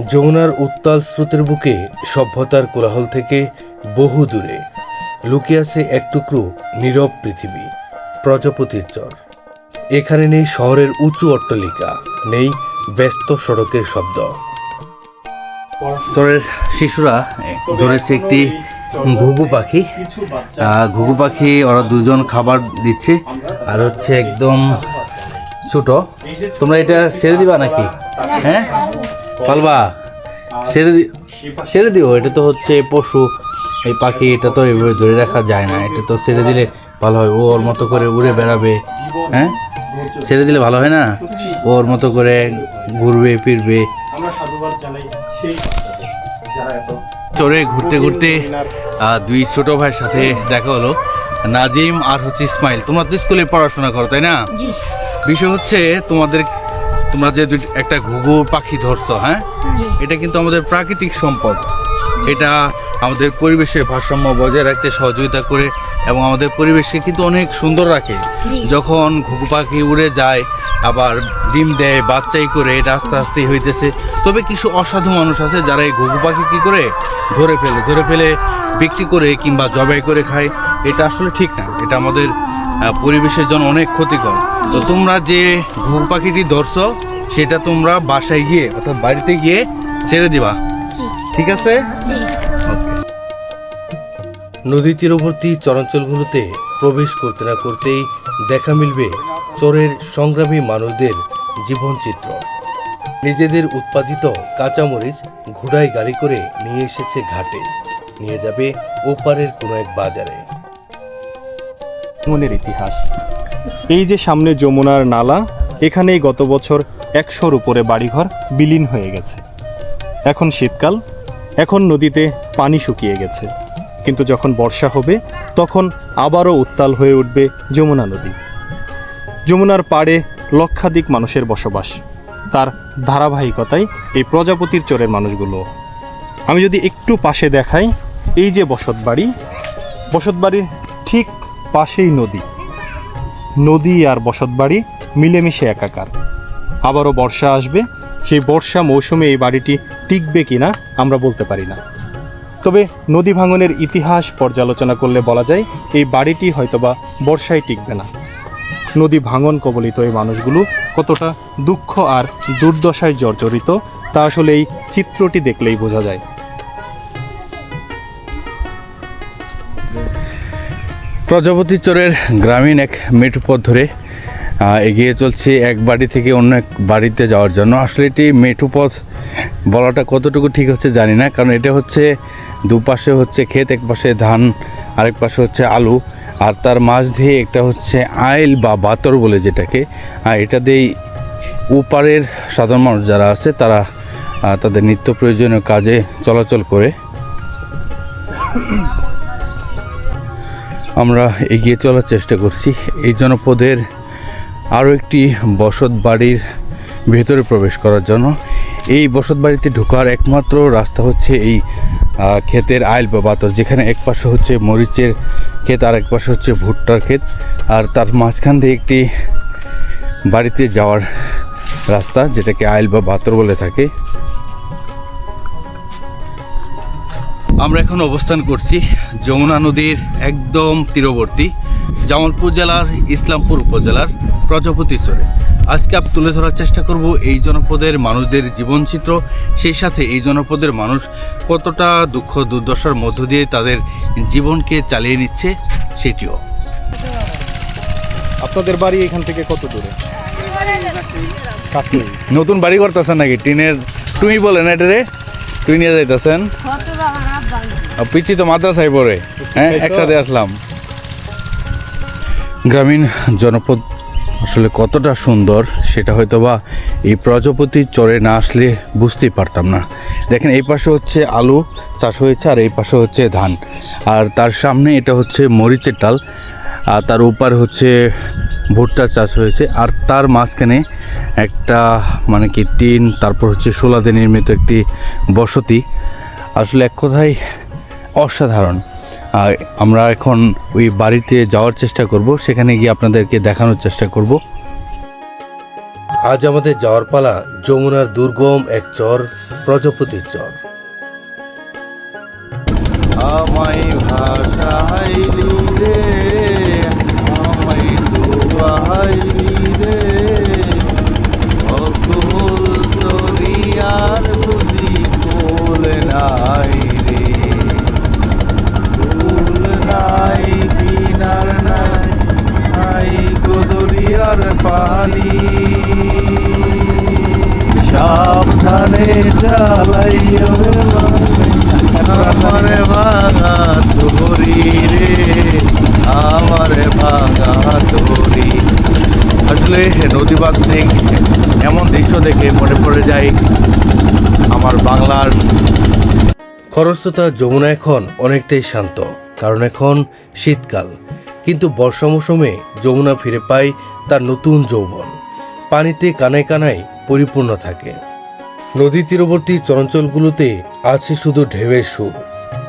যমুনার উত্তাল স্রোতের বুকে সভ্যতার কোলাহল থেকে বহু দূরে লুকিয়ে আছে এক টুকরো নীরব পৃথিবী, প্রজাপতির চর। এখানে নেই শহরের উঁচু অট্টালিকা, নেই ব্যস্ত সড়কের শব্দ। চরের শিশুরা ধরেছে একটি ঘুঘু পাখি। ঘুঘু পাখি ওরা দুজন খাবার দিচ্ছে, আর হচ্ছে একদম ছোট। তোমরা এটা ছেড়ে দিবা নাকি? হ্যাঁ, পালবা? ছেড়ে দিও। এটা তো হচ্ছে পশু, এই পাখি, এটা তো এভাবে ধরে রাখা যায় না। এটা তো ছেড়ে দিলে ভালো হয়, ও ওর মতো করে উড়ে বেড়াবে। হ্যাঁ, ছেড়ে দিলে ভালো হয় না? ওর মতো করে ঘুরবে ফিরবে। চরে ঘুরতে ঘুরতে দুই ছোট ভাইয়ের সাথে দেখা হলো, নাজিম আর হচ্ছে ইসমাইল। তোমরা তো স্কুলে পড়াশোনা করো, তাই না? বিষয় হচ্ছে তোমরা যে একটা ঘুঘু পাখি ধরছো, হ্যাঁ, এটা কিন্তু আমাদের প্রাকৃতিক সম্পদ। এটা আমাদের পরিবেশের ভারসাম্য বজায় রাখতে সহযোগিতা করে এবং আমাদের পরিবেশকে কিন্তু অনেক সুন্দর রাখে। যখন ঘুঘু পাখি উড়ে যায়, আবার ডিম দেয়, বাচ্চাই করে, এটা আস্তে আস্তে হইতেছে। তবে কিছু অসাধু মানুষ আছে যারা এই ঘুঘু পাখি কী করে ধরে ফেলে বিক্রি করে কিংবা জবাই করে খায়। এটা আসলে ঠিক না, এটা আমাদের পরিবেশের জন্য অনেক ক্ষতিকর। তো তোমরা যে ঘুঘু পাখিটি ধরছো, সেটা তোমরা বাসায় গিয়ে অর্থাৎ বাড়িতে গিয়ে ছেড়ে দিবা, ঠিক আছে? নদী তীরবর্তী চরাঞ্চলগুলোতে প্রবেশ করতে না করতেই দেখা মিলবে চরের সংগ্রামী মানুষদের জীবনচিত্র। নিজেদের উৎপাদিত কাঁচামরিচ ঘোড়ায় গাড়ি করে নিয়ে এসেছে ঘাটে, নিয়ে যাবে ওপারের কোনো এক বাজারে। মনের ইতিহাস। এই যে সামনে যমুনার নালা, এখানেই গত বছর 100-র উপরে বাড়িঘর বিলীন হয়ে গেছে। এখন শীতকাল, এখন নদীতে পানি শুকিয়ে গেছে, কিন্তু যখন বর্ষা হবে তখন আবারও উত্তাল হয়ে উঠবে যমুনা নদী। যমুনার পাড়ে লক্ষাধিক মানুষের বসবাস, তার ধারাবাহিকতায় এই প্রজাপতির চরের মানুষগুলো। আমি যদি একটু পাশে দেখাই, এই যে বসতবাড়ির ঠিক পাশেই নদী আর বসতবাড়ি মিলেমিশে একাকার। আবারও বর্ষা আসবে, সেই বর্ষা মৌসুমে এই বাড়িটি টিকবে কিনা আমরা বলতে পারি না। তবে নদী ভাঙনের ইতিহাস পর্যালোচনা করলে বলা যায় এই বাড়িটি হয়তোবা বর্ষায় টিকবে না। নদী ভাঙন কবলিত এই মানুষগুলো কতটা দুঃখ আর দুর্দশায় জর্জরিত তা আসলে এই চিত্রটি দেখলেই বোঝা যায়। প্রজাপতি চরের গ্রামীণ এক মেঠো পথ ধরে এগিয়ে চলছি এক বাড়ি থেকে অন্য এক বাড়িতে যাওয়ার জন্য। আসলে এটি মেঠো পথ বলাটা কতটুকু ঠিক হচ্ছে জানি না, কারণ এটা হচ্ছে দুপাশে হচ্ছে ক্ষেত, এক পাশে ধান, আরেক পাশে হচ্ছে আলু, আর তার মাঝ দিয়ে একটা হচ্ছে আইল বা বাতর বলে যেটাকে, এটা দিয়েই ওপারের সাধারণ মানুষ যারা আছে তারা তাদের নিত্য প্রয়োজনীয় কাজে চলাচল করে। আমরা এগিয়ে চলার চেষ্টা করছি এই জনপদের আরও একটি বসত বাড়ির ভেতরে প্রবেশ করার জন্য। এই বসত বাড়িতে ঢোকার একমাত্র রাস্তা হচ্ছে এই ক্ষেতের আইল বা বাতর, যেখানে এক পাশে হচ্ছে মরিচের ক্ষেত আর এক পাশে হচ্ছে ভুট্টার ক্ষেত, আর তার মাঝখান দিয়ে একটি বাড়িতে যাওয়ার রাস্তা, যেটাকে আইল বা বাতর বলে থাকে। আমরা এখন অবস্থান করছি যমুনা নদীর একদম তীরবর্তী জামালপুর জেলার ইসলামপুর উপজেলার প্রজাপতি চরে। আজকে আমি তুলে ধরার চেষ্টা করব এই জনপদের মানুষদের জীবনচিত্র, সেই সাথে এই জনপদের মানুষ কতটা দুঃখ দুর্দশার মধ্য দিয়ে তাদের জীবনকে চালিয়ে নিচ্ছে সেটিও। আপনাদের বাড়ি এখান থেকে কত দূরে? নতুন বাড়ি করতেছেন নাকি? টিনের টুই বলেন এটা রে, টুই নিয়ে যাইতেছেন? পিচি তো মাদ্রাসায় পড়ে, হ্যাঁ, একসাথে আসলাম। গ্রামীণ জনপদ আসলে কতটা সুন্দর সেটা হয়তো বা এই প্রজাপতি চরে না আসলে বুঝতেই পারতাম না। দেখেন, এই পাশে হচ্ছে আলু চাষ হয়েছে আর এই পাশে হচ্ছে ধান, আর তার সামনে এটা হচ্ছে মরিচের ডাল, আর তার উপর হচ্ছে ভুট্টা চাষ হয়েছে, আর তার মাঝখানে একটা মানে কি টিন, তারপর হচ্ছে শোলাতে নির্মিত একটি বসতি। আসলে এক কথায় অসাধারণ। আমরা এখন ওই বাড়িতে যাওয়ার চেষ্টা করব, সেখানে গিয়ে আপনাদেরকে দেখানোর চেষ্টা করব। আজ আমাদের যাওয়ার পালা যমুনার দুর্গম এক চর প্রজাপতির চর। আমায় ভাষাইলি রে, আমায় ডুবাইলি রে, অকুল দরিয়ার বুঝি কুল নাই রে, কুল নাই কিনার নাই, নাই গো দরিয়ার পানি, সাবধানে চালাইও আমারে ভাঙা তরি রে, আমারে ভাঙা তরি। আসলে নদী বাঁধনিক এমন দৃশ্য দেখে মনে পড়ে যায় আমার বাংলার। খরস্রোতা যমুনা এখন অনেকটাই শান্ত, কারণ এখন শীতকাল। কিন্তু বর্ষা মৌসুমে যমুনা ফিরে পায় তার নতুন যৌবন, পানিতে কানায় কানায় পরিপূর্ণ থাকে। নদী তীরবর্তী চরাঞ্চলগুলোতে আছে শুধু ঢেউয়ের সুর,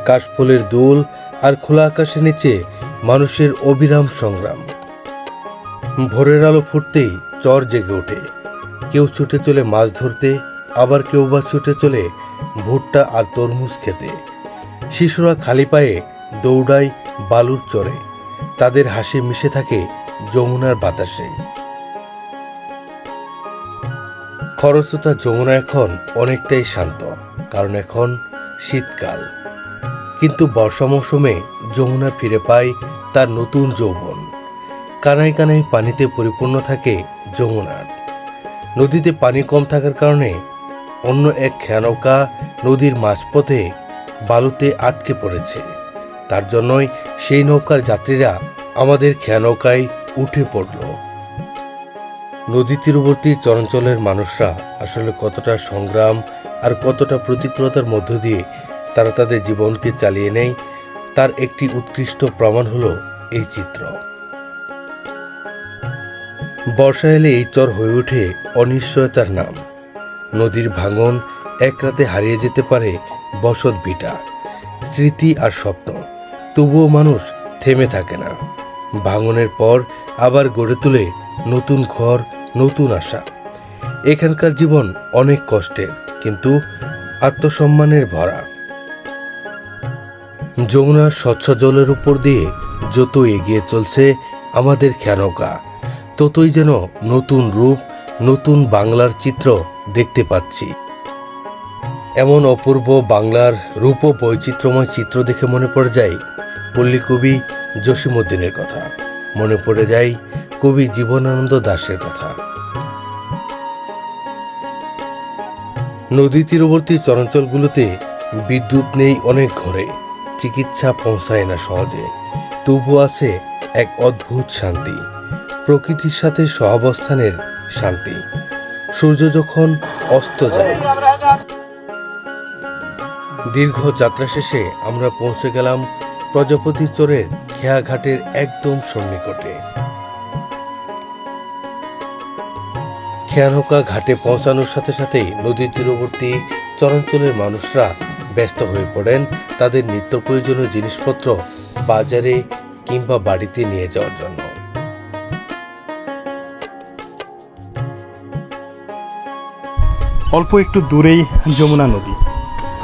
কাশফুলের দোল আর খোলা আকাশের নিচে মানুষের অবিরাম সংগ্রাম। ভোরের আলো ফুটতেই চর জেগে ওঠে, কেউ ছুটে চলে মাছ ধরতে, আবার কেউ বা ছুটে চলে ভুট্টা আর তরমুজ খেতে। শিশুরা খালি পায়ে দৌড়ায় বালুর চরে, তাদের হাসি মিশে থাকে যমুনার বাতাসে। খরস্রোতা যমুনা এখন অনেকটাই শান্ত, কারণ এখন শীতকাল। কিন্তু বর্ষা মৌসুমে যমুনা ফিরে পায় তার নতুন যৌবন, কানায় কানায় পানিতে পরিপূর্ণ থাকে যমুনার। নদীতে পানি কম থাকার কারণে অন্য এক খেয়ানৌকা নদীর মাঝপথে বালুতে আটকে পড়েছে। তার জন্যই সেই নৌকার যাত্রীরা আমাদের খেয়ানৌকায় উঠে পড়ল। নদী তীরবর্তী চরাঞ্চলের মানুষরা আসলে কতটা সংগ্রাম আর কতটা প্রতিকূলতার মধ্য দিয়ে তারা তাদের জীবনকে চালিয়ে নেয়, তার একটি উৎকৃষ্ট প্রমাণ হলো এই চিত্র। বর্ষা এলে এই চর হয়ে ওঠে অনিশ্চয়তার নাম। নদীর ভাঙন এক রাতে হারিয়ে যেতে পারে বসত ভিটা, স্মৃতি আর স্বপ্ন, তবুও মানুষ থেমে থাকে না। ভাঙনের পর আবার গড়ে তোলে নতুন ঘর, নতুন আশা। এখানকার জীবন অনেক কষ্টের, কিন্তু আত্মসম্মানের ভরা। যমুনার স্বচ্ছ জলের উপর দিয়ে যত এগিয়ে চলছে আমাদের খেয়ানৌকা, ততই যেন নতুন রূপ, নতুন বাংলার চিত্র দেখতে পাচ্ছি। এমন অপূর্ব বাংলার রূপ ও বৈচিত্র্যময় চিত্র দেখে মনে পড়ে যায় পল্লী কবি জসীমউদ্দিনের কথা, মনে পড়ে যায় কবি জীবনানন্দ দাশের কথা। নদী তীরবর্তী চরাঞ্চলগুলোতে বিদ্যুৎ নেই অনেক ঘরে, চিকিৎসা পৌঁছায় না সহজে, তবু আছে এক অদ্ভুত শান্তি, প্রকৃতির সাথে সহাবস্থানের শান্তি। সূর্য যখন অস্ত যায়। দীর্ঘ যাত্রা শেষে আমরা পৌঁছে গেলাম প্রজাপতি চরের খেয়াঘাটের একদম সন্নিকটে। খেয়ানৌকা ঘাটে পৌঁছানোর সাথে সাথেই নদী তীরবর্তী চরাঞ্চলের মানুষরা ব্যস্ত হয়ে পড়েন তাদের নিত্য প্রয়োজনীয় জিনিসপত্র বাজারে কিংবা বাড়িতে নিয়ে যাওয়ার জন্য। অল্প একটু দূরেই যমুনা নদী,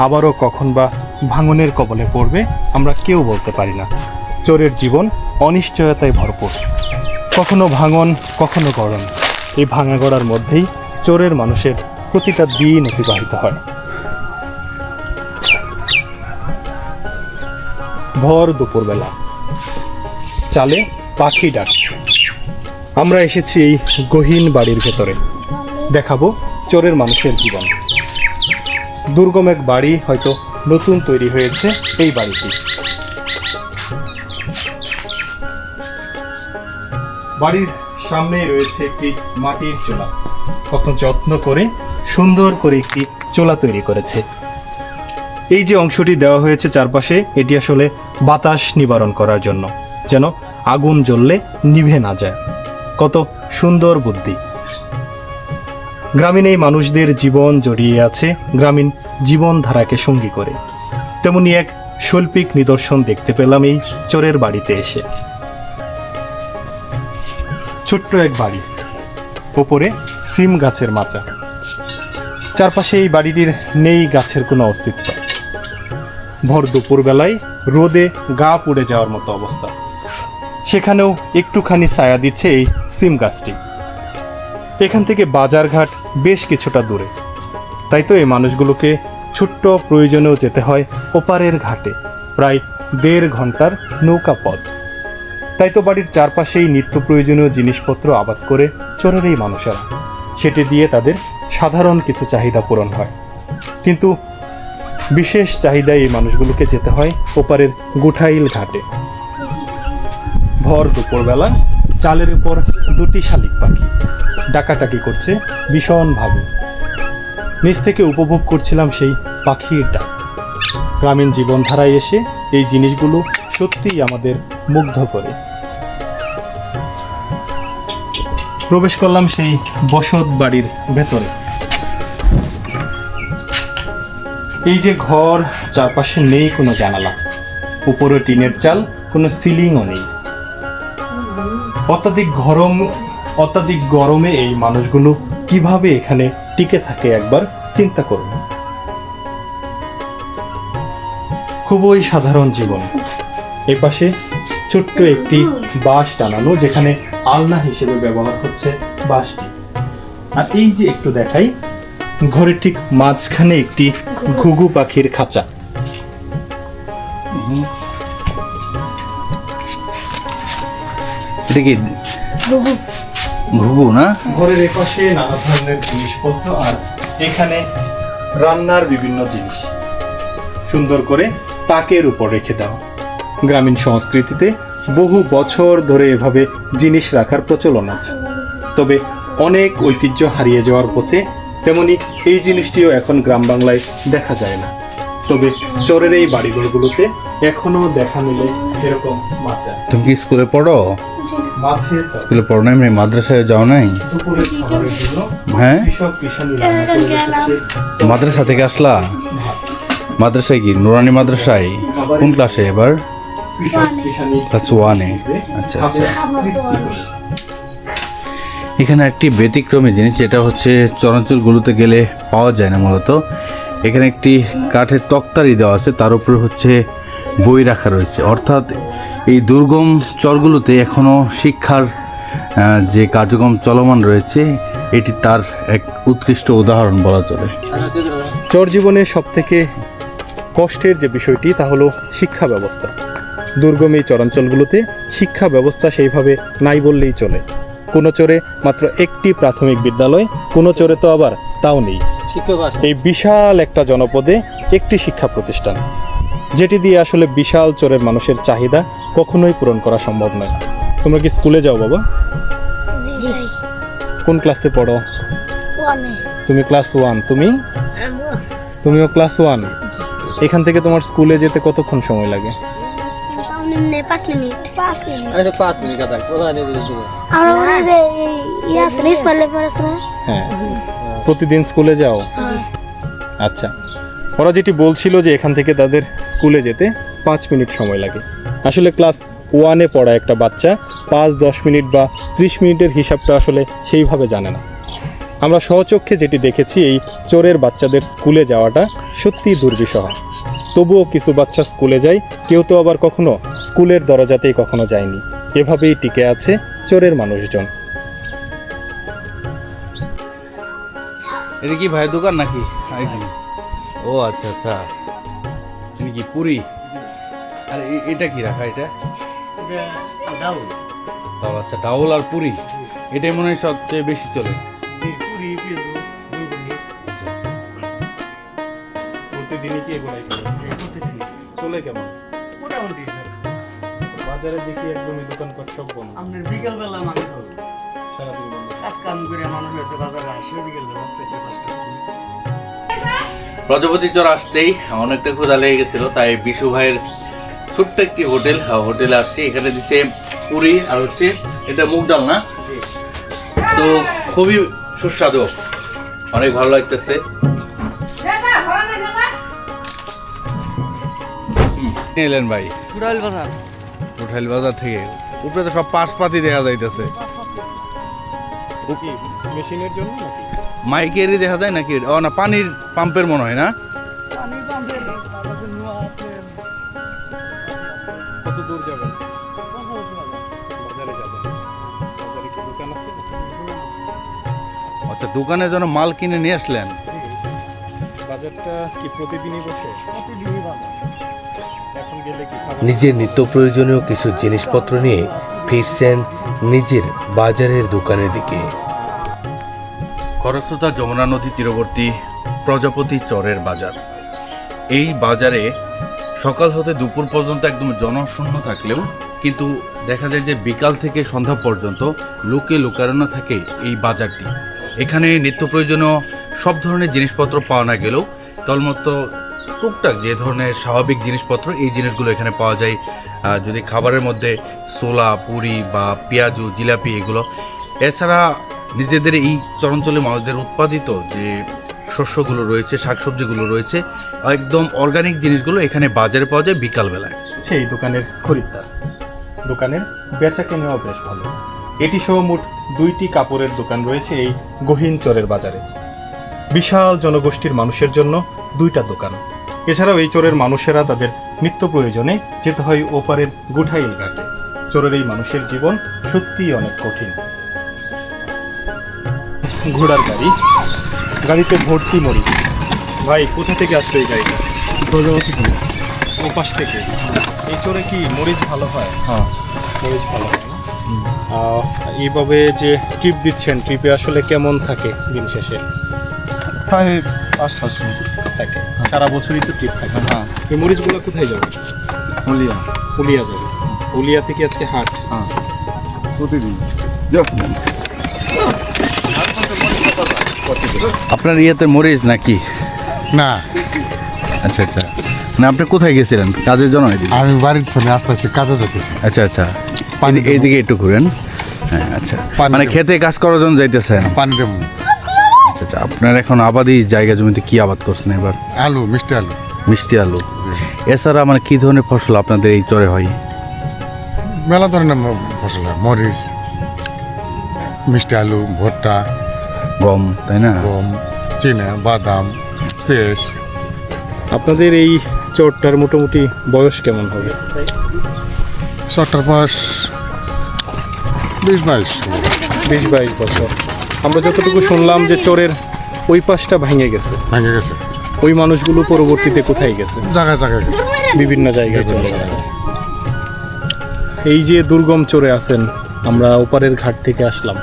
আবারও কখন বা ভাঙনের কবলে পড়বে আমরা কেউ বলতে পারি না। চোরের জীবন অনিশ্চয়তায় ভরপুর, কখনো ভাঙন, কখনো গরম। এই ভাঙা গড়ার মধ্যেই চোরের মানুষের প্রতিটা দিন অতিবাহিত হয়। ভর দুপুরবেলা, চালে পাখি ডাকছে। আমরা এসেছি এই গহীন বাড়ির ভেতরে, দেখাবো চোরের মানুষের জীবন। দুর্গম এক বাড়ি, হয়তো নতুন তৈরি হয়েছে এই বাড়িটি। বাড়ির সামনেই রয়েছে একটি মাটির চোলা, কত যত্ন করে সুন্দর করে একটি চোলা তৈরি করেছে। এই যে অংশটি দেওয়া হয়েছে চারপাশে, এটি আসলে বাতাস নিবারণ করার জন্য, যেন আগুন জ্বললে নিভে না যায়। কত সুন্দর বুদ্ধি। গ্রামীণ এই মানুষদের জীবন জড়িয়ে আছে গ্রামীণ জীবনধারাকে সঙ্গী করে। তেমনি এক শৈল্পিক নিদর্শন দেখতে পেলাম এই চোরের বাড়িতে এসে। ছোট্ট এক বাড়ি, ওপরে সিম গাছের মাচা, চারপাশে এই বাড়িটির নেই গাছের কোনো অস্তিত্ব। ভর দুপুরবেলায় রোদে গা পুড়ে যাওয়ার মতো অবস্থা। সেখানেও একটুখানি ছায়া দিচ্ছে এই সিম গাছটি। এখান থেকে বাজারঘাট বেশ কিছুটা দূরে, তাই তো এই মানুষগুলোকে ছোট্ট প্রয়োজনেও যেতে হয় ওপারের ঘাটে, প্রায় 1.5 ঘন্টার নৌকা পথ। তাই তো বাড়ির চারপাশেই নিত্য প্রয়োজনীয় জিনিসপত্র আবাদ করে চোরের এই মানুষেরা, সেটি দিয়ে তাদের সাধারণ কিছু চাহিদা পূরণ হয়। কিন্তু বিশেষ চাহিদায় এই মানুষগুলোকে যেতে হয় ওপারের গুঠাইল ঘাটে। ভর দুপুরবেলা চালের উপর 2টি শালিক পাখি ডাকাটাকি করছে ভীষণভাবে। নিচ থেকে উপভোগ করছিলাম সেই পাখির ডাক। গ্রামীণ জীবনধারায় এসে এই জিনিসগুলো সত্যিই আমাদের মুগ্ধ করে। প্রবেশ করলাম সেই বসত বাড়ির ভেতরে। এই যে ঘর, চারপাশে নেই কোনো জানালা, উপরে টিনের চাল, কোনো সিলিংও নেই। অত্যাধিক গরমে এই মানুষগুলো কিভাবে এখানে টিকে থাকে একবার চিন্তা করুন। খুবই সাধারণ জীবন। এই পাশে ছোট্ট একটি বাঁশ টানানো, যেখানে আলনা হিসেবে ব্যবহার হচ্ছে বাঁশটি। আর এই যে একটু দেখাই, ঘরের ঠিক মাঝখানে একটি ঘুঘু পাখির খাঁচা। এটা কি ঘুঘু না? ঘরের এপাশে নানা ধরনের জিনিসপত্র, আর এখানে রান্নার বিভিন্ন জিনিস সুন্দর করে তাকের উপর রেখে দেওয়া। গ্রামীণ সংস্কৃতিতে বহু বছর ধরে এভাবে জিনিস রাখার প্রচলন আছে, তবে অনেক ঐতিহ্য হারিয়ে যাওয়ার পথে। তেমনি এই জিনিসটিও এখন গ্রাম বাংলায় দেখা যায় না, তবে চরের এই বাড়িঘরগুলোতে এখনো দেখা মিলে এরকম মাচা। তুমি কি স্কুলে পড়ো? মাছের স্কুলে পড়ো না, এমনি মাদ্রাসায় যাও নাই? দুপুরের খাবারের জন্য হ্যাঁ, কৃষক কিষানি রান্না করে রেখেছে। মাদ্রাসা থেকে আসলা? মাদ্রাসায় কি নুরানি মাদ্রাসায়? কোন ক্লাসে এবার? কৃষক কিষানি ক্লাস 1-এ। আচ্ছা আচ্ছা। এখানে একটি ব্যতিক্রমী জিনিস, যেটা হচ্ছে চরাঞ্চলগুলোতে গেলে পাওয়া যায় না মূলত। এখানে একটি কাঠের তক্তারি দেওয়া আছে, তার উপরে হচ্ছে বই রাখা রয়েছে। অর্থাৎ এই দুর্গম চরগুলোতে এখনও শিক্ষার যে কার্যক্রম চলমান রয়েছে, এটি তার এক উৎকৃষ্ট উদাহরণ বলা চলে। চর জীবনের সব থেকে কষ্টের যে বিষয়টি, তা হলো শিক্ষা ব্যবস্থা। দুর্গম এই চরাঞ্চলগুলোতে শিক্ষা ব্যবস্থা সেইভাবে নাই বললেই চলে। কোনো চরে মাত্র একটি প্রাথমিক বিদ্যালয়, কোনো চরে তো আবার তাও নেই। এই বিশাল একটা জনপদে একটি শিক্ষা প্রতিষ্ঠান, যেটি দিয়ে আসলে বিশাল চরের মানুষের চাহিদা কখনোই পূরণ করা সম্ভব নয়। তোমরা কি স্কুলে যাও বাবা? কোন ক্লাসে পড়ো? তুমি ক্লাস 1। তুমিও ক্লাস 1। এখান থেকে তোমার স্কুলে যেতে কতক্ষণ সময় লাগে? 5 মিনিট। হ্যাঁ, প্রতিদিন স্কুলে যাও? আচ্ছা। ওরা যেটি বলছিল যে এখান থেকে তাদের স্কুলে যেতে 5 মিনিট সময় লাগে। আসলে ক্লাস 1-এ পড়া একটা বাচ্চা 5-10 মিনিট বা 30 মিনিটের হিসাবটা আসলে সেইভাবে জানে না। আমরা স্বচক্ষে যেটি দেখেছি, এই চোরের বাচ্চাদের স্কুলে যাওয়াটা সত্যিই দুর্বিষহ। তবুও কিছু বাচ্চা স্কুলে যায়, কেউ তো আবার কখনো স্কুলের দরজাতেই কখনো যায়নি। এভাবেই টিকে আছে চোরের মানুষজন। এটা কি ভাইয়ের দোকান নাকি এখানে? ও আচ্ছা আচ্ছা। এটা কি পুরি? আর এটা কি রাখা? এটা ও আচ্ছা, ডাউল আর পুরি, এটাই মনে হয় সবচেয়ে বেশি চলে। প্রতিদিনই কি এগুলাই চলে? কেমন মোটামুটি বাজারে দেখি একদমই দোকানপাট সব বন্ধ। আপনার বিকেলবেলা মানুষ হবে, সারাদিন বন্ধ। কাজ কাম করে মানুষ হয়তো বাজারে আসে বিকেলবেলা 4-5টা। প্রজাপতি চর আসতেই অনেকটা ক্ষুধা লেগে গেছিল, তাই বিশু ভাইয়ের ছোট্ট একটি হোটেলে আসছি। এখানে দিছে পুরি আর হচ্ছে এটা মুগ ডাল না, তো খুবই সুস্বাদু, অনেক ভালো লাগতেছে। এলেন ভাই কুড়াইল বাজার উঠাইল বাজার থেকে? উপরে তো সব পাশপাতি দেখা যাইতেছে। কি মেশিনের জন্য নাকি? মাইকেরই দেখা যায় নাকি? ও না, পানির পাম্পের মনে হয় না? কত দূর যাবেন? বাজারে যাবেন। বাজারে কি দোকান আছে? আচ্ছা, দোকানের জন্য মাল কিনে নিয়ে আসলেন? বাজারটা কি প্রতিদিনই বসে? প্রতিদিনই বাজার। এখন গেলে কি খাবার? নিজের নিত্য প্রয়োজনীয় কিছু জিনিসপত্র নিয়ে ফিরছেন নিজের বাজারের দোকানের দিকে। খরস্রোতা যমুনা নদী তীরবর্তী প্রজাপতি চরের বাজার। এই বাজারে সকাল হতে দুপুর পর্যন্ত একদম জনশূন্য থাকলেও কিন্তু দেখা যায় যে বিকাল থেকে সন্ধ্যা পর্যন্ত লোকে লোকারণ্য থাকে এই বাজারটি। এখানে নিত্য প্রয়োজনীয় সব ধরনের জিনিসপত্র পাওয়া না গেলেও কেবলমাত্র টুকটাক যে ধরনের স্বাভাবিক জিনিসপত্র এই জিনিসগুলো এখানে পাওয়া যায়। যদি খাবারের মধ্যে ছোলা, পুরি বা পেঁয়াজু, জিলাপি এগুলো, এছাড়া নিজেদের এই চরাঞ্চলের মানুষদের উৎপাদিত যে শস্যগুলো রয়েছে, শাকসবজিগুলো রয়েছে, একদম অর্গানিক জিনিসগুলো এখানে বাজারে পাওয়া যায় বিকালবেলায়। সেই দোকানের খরিদ্দার, দোকানের বেচা কেনাও বেশ ভালো। এটি সহ মোট 2টি কাপড়ের দোকান রয়েছে এই গহীন চরের বাজারে। বিশাল জনগোষ্ঠীর মানুষের জন্য 2টা দোকান। এছাড়াও এই চরের মানুষেরা তাদের নিত্য প্রয়োজনে যেতে হয় ওপারের গুঠাইল ঘাটে। চরের এই মানুষের জীবন সত্যিই অনেক কঠিন। ঘোড়ার গাড়ি, গাড়িতে ভর্তি মরিচ। ভাই, কোথা থেকে আসলো এই গাড়িটা? ও পাশ থেকে। এই চরে কি মরিচ ভালো হয়? হ্যাঁ, মরিচ ভালো হয় না? এইভাবে যে ট্রিপ দিচ্ছেন, ট্রিপে আসলে কেমন থাকে দিন শেষে? তাই 5-700 থাকে সারা বছরই তো ট্রিপ থাকে। হ্যাঁ। এই মরিচগুলো কোথায় যাবে? হলিয়া। উলিয়া যাবে। উলিয়া থেকে আজকে হাট। হ্যাঁ, প্রতিদিন। আপনার ইয়েতে মরিচ নাকি? না, আচ্ছা আচ্ছা। না, আপনি কোথায় গেছিলেন? কাজের জন্য? আমি বাড়ির থেকে আস্তে আস্তে কাজে যেতেছি। আচ্ছা আচ্ছা, পানি দেবো। এইদিকে একটু ঘুরেন। হ্যাঁ, আচ্ছা। পানি মানে দেবো। খেতে কাজ করার জন্য যাইতেছেন? পানি দেবো। আচ্ছা আচ্ছা। আপনার এখন আবাদি জায়গা জমিতে কি আবাদ করছেন এবার? আলু, মিষ্টি আলু। মিষ্টি আলু। জি। এছাড়া মানে কি ধরনের ফসল আপনাদের এই চরে হয়? মেলা ধরনের ফসল হয়। মরিচ, মিষ্টি আলু, ভুট্টা, গম, তাই না? গম, চিনা, বাদাম, পেঁয়াজ। আপনাদের এই চরটার মোটামুটি বয়স কেমন হবে? চট্টার পাশ 20-22। 20-22 বছর। আমরা যতটুকু শুনলাম যে চরের ওই পাশটা ভেঙে গেছে। ভেঙে গেছে, ওই মানুষগুলো পরবর্তীতে কোথায় গেছে? জায়গায় জায়গায় গেছে। বিভিন্ন জায়গায় চলে গেছে। এই যে দুর্গম চরে আছেন, আমরা ওপারের ঘাট থেকে আসলাম।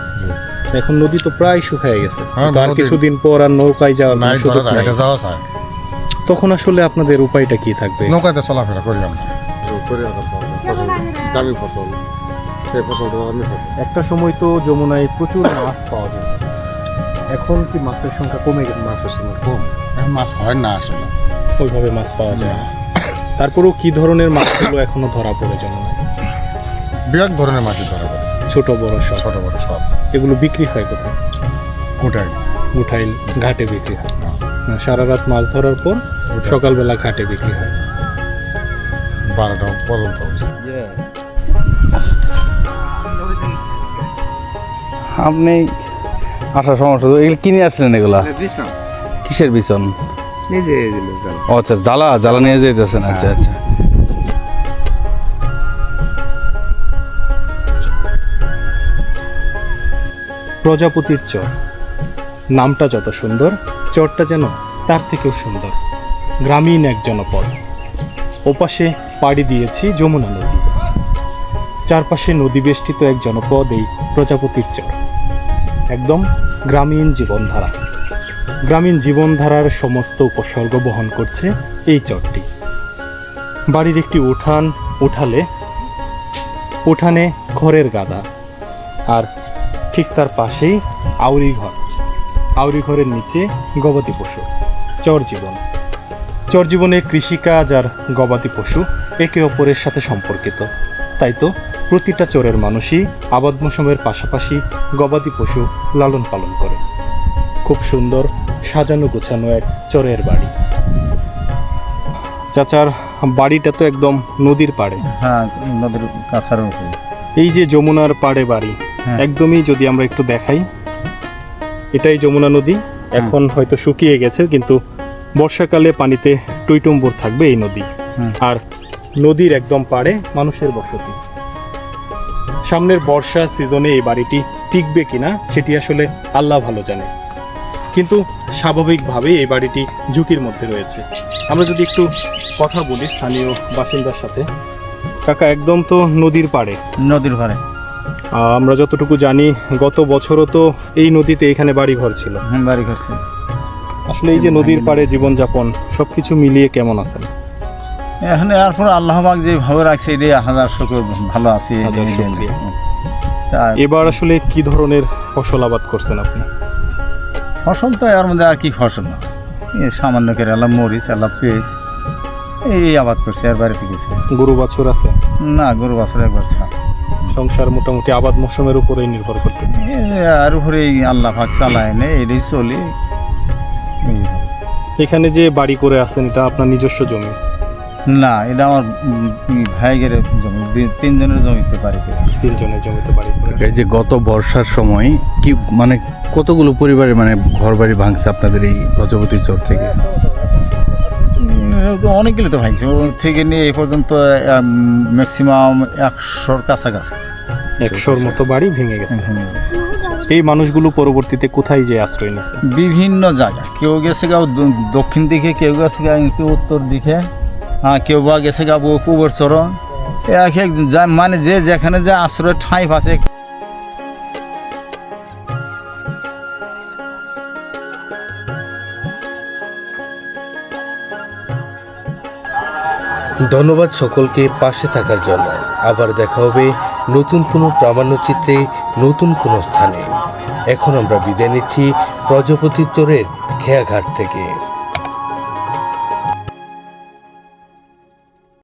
এখন নদী তো প্রায় শুকিয়ে গেছে। হ্যাঁ, তো আর নদী- কিছুদিন পর আর নৌকায় যাওয়ার নাই কোনো ধরা সুযোগ যায়, নাই। এটা যাওয়া যায়। তখন আসলে আপনাদের উপায়টা কি থাকবে? নৌকাতে চলাফেরা করি আমরা। দামি ফসল, সেই ফসলটা দামি ফসল। একটা সময় তো যমুনায় প্রচুর মাছ পাওয়া যায়। এখন কি মাছের সংখ্যা কমে গেছে? মাছের সময় কম, এখন মাছ হয় না আসলে। ওইভাবে মাছ পাওয়া যায় না। তারপরেও কি ধরনের মাছগুলো এখনো ধরা পড়ে যমুনায়? বিরাট ধরনের মাছই ধরা পড়ে, ছোট বড় সব। ছোট বড় সব। এগুলো বিক্রি হয় কোথায়? ওটাই উঠাইল ঘাটে বিক্রি হয়। না, সারা রাত মাছ ধরার পর সকালবেলা ঘাটে বিক্রি হয়। 12টা পর্যন্ত। আপনি আসার সমস্যা তো, এগুলো কিনে আসলেন এগুলা? কিসের বিছন? ও আচ্ছা, জ্বালা জ্বালা নিয়ে যেতেছেন। আচ্ছা আচ্ছা। প্রজাপতির চর, নামটা যত সুন্দর, চরটা যেন তার থেকেও সুন্দর। গ্রামীণ এক জনপদ। ওপাশে পাড়ি দিয়েছি যমুনা নদী। চারপাশে নদী বেষ্টিত এক জনপদ এই প্রজাপতির চর। একদম গ্রামীণ জীবনধারা। গ্রামীণ জীবনধারার সমস্ত উপসর্গ বহন করছে এই চরটি। বাড়ির একটি উঠান, উঠানে খড়ের গাদা, আর ঠিক তার পাশেই আউরি ঘর। আউরি ঘরের নিচে গবাদি পশু। চর জীবনে কৃষিকাজ আর গবাদি পশু একে অপরের সাথে সম্পর্কিত। তাই তো প্রতিটা চরের মানুষই আবাদ মৌসুমের পাশাপাশি গবাদি পশু লালন পালন করে। খুব সুন্দর সাজানো গোছানো এক চরের বাড়ি। চাচার বাড়িটা তো একদম নদীর পাড়ে। হ্যাঁ, নদীর কাছার উপরে। এই যে যমুনার পাড়ে বাড়ি, হ্যাঁ। একদমই যদি আমরা একটু দেখাই, এটাই যমুনা নদী। এখন হয়তো শুকিয়ে গেছে, কিন্তু বর্ষাকালে পানিতে টইটুম্বুর থাকবে এই নদী। আর নদীর একদম পাড়ে মানুষের বসতি। সামনের বর্ষা সিজনে এই বাড়িটি টিকবে কিনা সেটি আসলে আল্লাহ ভালো জানে, কিন্তু স্বাভাবিকভাবেই এই বাড়িটি ঝুঁকির মধ্যে রয়েছে। আমরা যদি একটু কথা বলি স্থানীয় বাসিন্দার সাথে। কাকা, একদম তো নদীর পাড়ে। নদীর পাড়ে আমরা যতটুকু জানি গত বছরও তো এই নদীতে এখানে বাড়ি ঘর ছিল। বাড়ি করছে। আসলে এই যে নদীর পাড়ে জীবনযাপন সবকিছু মিলিয়ে কেমন আছেন? এখন এরপর আল্লাহ পাক যেভাবে রাখছে এটাই হাজার শুকর, ভালো আছি। হাজার শুকরিয়া। এবার আসলে কি ধরনের ফসল আবাদ করছেন আপনি? ফসল তো এর মধ্যে আর কি ফসল না, এই সামান্য করে আল্লাহ মরিচ, আল্লাহ পেঁয়াজ এই আবাদ করছে, আর বাড়িতে কিছু গরু বাছুর আছে না। গরু বছর একবার ছাড়। সংসার মোটামুটি আবাদ মৌসুমের উপরেই নির্ভর করতেছে। আর উপরে আল্লাহ পাক চালায় না, এটাই চলি। এখানে যে বাড়ি করে আছেন এটা আপনার নিজস্ব জমি? না, এটা আমার ভাইয়ের জমি, তিনজনের জমিতে বাড়ি করে আছে। তিনজনের জমিতে বাড়ি করে আছেন। এই যে গত বর্ষার সময় কি মানে কতগুলো পরিবারে মানে ঘর বাড়ি ভাঙছে আপনাদের এই প্রজাপতির চর থেকে? অনেকগুলো তো ভাঙছে, ওর থেকে নিয়ে এই পর্যন্ত ম্যাক্সিমাম 100-র কাছাকাছি। 100-র মতো বাড়ি ভেঙে গেছে। এই মানুষগুলো পরবর্তীতে কোথায় যে আশ্রয় নিয়েছে? বিভিন্ন জায়গায়, কেউ গেছে গা দক্ষিণ দিকে, কেউ গেছে গা উত্তর দিকে, কেউ বা গেছে গা পূর্বর চরণ। এক এক মানে যে যেখানে যে আশ্রয় ঠাঁই আছে। ধন্যবাদ সকলকে পাশে থাকার জন্য। আবার দেখা হবে নতুন কোনো প্রামাণ্যচিত্রে, নতুন কোনো স্থানে। এখন আমরা বিদায় নিচ্ছি প্রজাপতির চরের খেয়াঘাট থেকে।